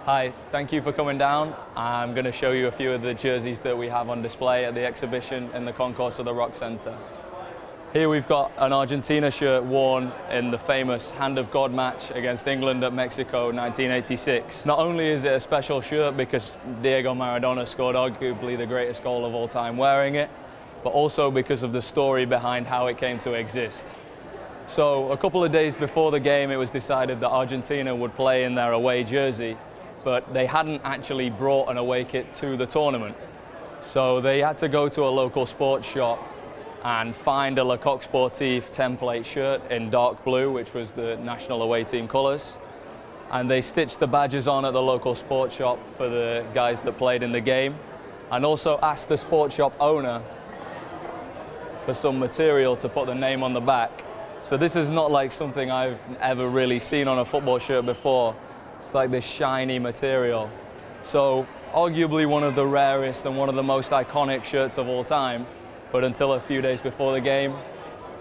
Hi, thank you for coming down. I'm going to show you a few of the jerseys that we have on display at the exhibition in the concourse of the Rock Center. Here we've got an Argentina shirt worn in the famous Hand of God match against England at Mexico 1986. Not only is it a special shirt because Diego Maradona scored arguably the greatest goal of all time wearing it, but also because of the story behind how it came to exist. So a couple of days before the game, it was decided that Argentina would play in their away jersey, but they hadn't actually brought an away kit to the tournament. So they had to go to a local sports shop and find a Le Coq Sportif template shirt in dark blue, which was the national away team colours. And they stitched the badges on at the local sports shop for the guys that played in the game, and also asked the sports shop owner for some material to put the name on the back. So this is not like something I've ever really seen on a football shirt before. It's like this shiny material. So arguably one of the rarest and one of the most iconic shirts of all time, but until a few days before the game,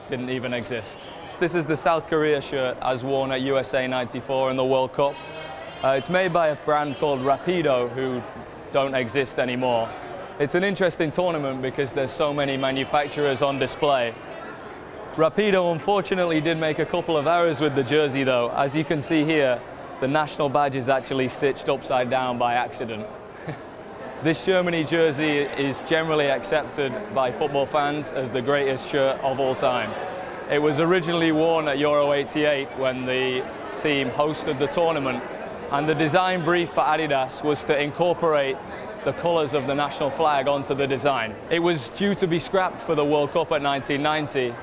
didn't even exist. This is the South Korea shirt as worn at USA 94 in the World Cup. It's made by a brand called Rapido, who don't exist anymore. It's an interesting tournament because there's so many manufacturers on display. Rapido unfortunately did make a couple of errors with the jersey though. As you can see here, the national badge is actually stitched upside down by accident. This Germany jersey is generally accepted by football fans as the greatest shirt of all time. It was originally worn at Euro '88 when the team hosted the tournament, and the design brief for Adidas was to incorporate the colours of the national flag onto the design. It was due to be scrapped for the World Cup at 1990,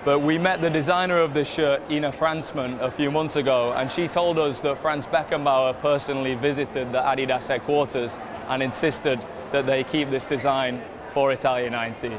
but we met the designer of this shirt, Ina Fransman, a few months ago, and she told us that Franz Beckenbauer personally visited the Adidas headquarters and insisted that they keep this design for Italia 90.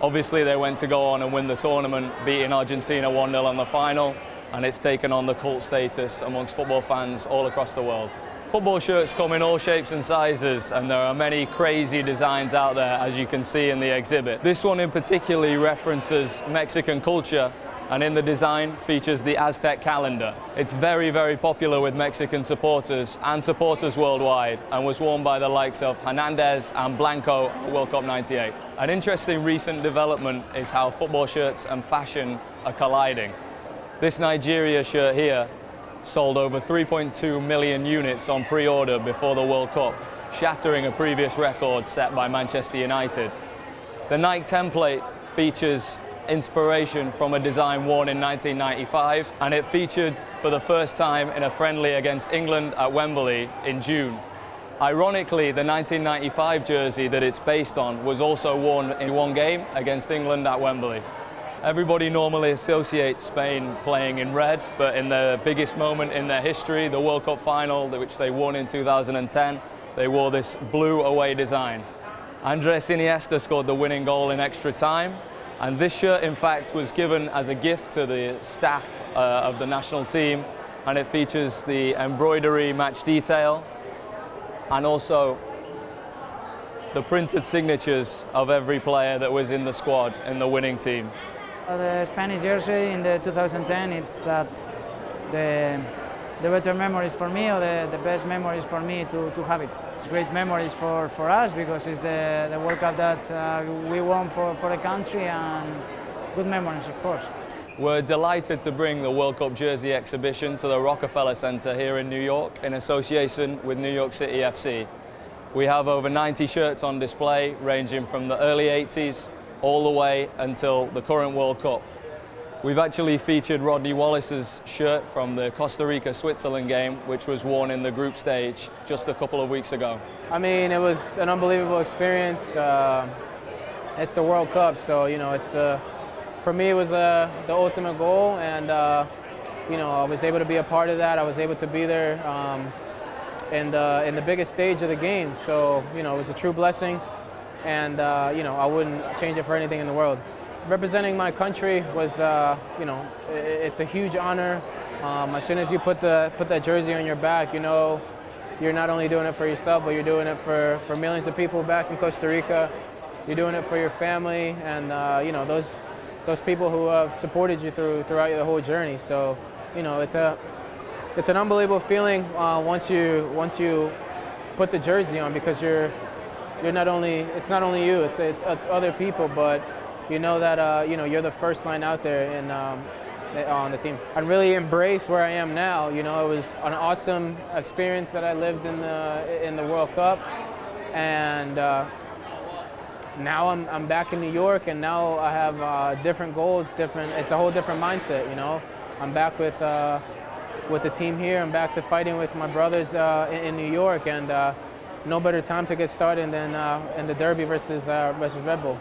Obviously they went to go on and win the tournament, beating Argentina 1-0 on the final, and it's taken on the cult status amongst football fans all across the world. Football shirts come in all shapes and sizes, and there are many crazy designs out there, as you can see in the exhibit. This one in particular references Mexican culture, and in the design features the Aztec calendar. It's very, very popular with Mexican supporters and supporters worldwide, and was worn by the likes of Hernandez and Blanco at World Cup '98. An interesting recent development is how football shirts and fashion are colliding. This Nigeria shirt here sold over 3.2 million units on pre-order before the World Cup, shattering a previous record set by Manchester United. The Nike template features inspiration from a design worn in 1995, and it featured for the first time in a friendly against England at Wembley in June. Ironically, the 1995 jersey that it's based on was also worn in one game against England at Wembley. Everybody normally associates Spain playing in red, but in the biggest moment in their history, the World Cup final, which they won in 2010, they wore this blue away design. Andres Iniesta scored the winning goal in extra time, and this shirt, in fact, was given as a gift to the staff of the national team, and it features the embroidery match detail and also the printed signatures of every player that was in the squad in the winning team. The Spanish jersey in the 2010, it's that the better memories for me, or the best memories for me to have it. It's great memories for us because it's the World Cup that we won for the country, and good memories, of course. We're delighted to bring the World Cup jersey exhibition to the Rockefeller Center here in New York in association with NYCFC. We have over 90 shirts on display, ranging from the early 80s all the way until the current World Cup. We've actually featured Rodney Wallace's shirt from the Costa Rica-Switzerland game, which was worn in the group stage just a couple of weeks ago. I mean, it was an unbelievable experience. It's the World Cup, so for me it was the ultimate goal, and I was able to be a part of that. I was able to be there in the biggest stage of the game, so it was a true blessing. And I wouldn't change it for anything in the world. Representing my country was, it's a huge honor. As soon as you put that jersey on your back, you're not only doing it for yourself, but you're doing it for millions of people back in Costa Rica. You're doing it for your family, and those people who have supported you throughout the whole journey. So, it's It's an unbelievable feeling once you put the jersey on, because you're not only, it's not only you, it's other people, but you know that you know, you're the first line out there on the team. I really embrace where I am now. You know, it was an awesome experience that I lived in the World Cup, and now I'm back in New York, and now I have different goals, it's a whole different mindset. You know, I'm back with the team here. I'm back to fighting with my brothers in New York, and no better time to get started than in the Derby versus Red Bull.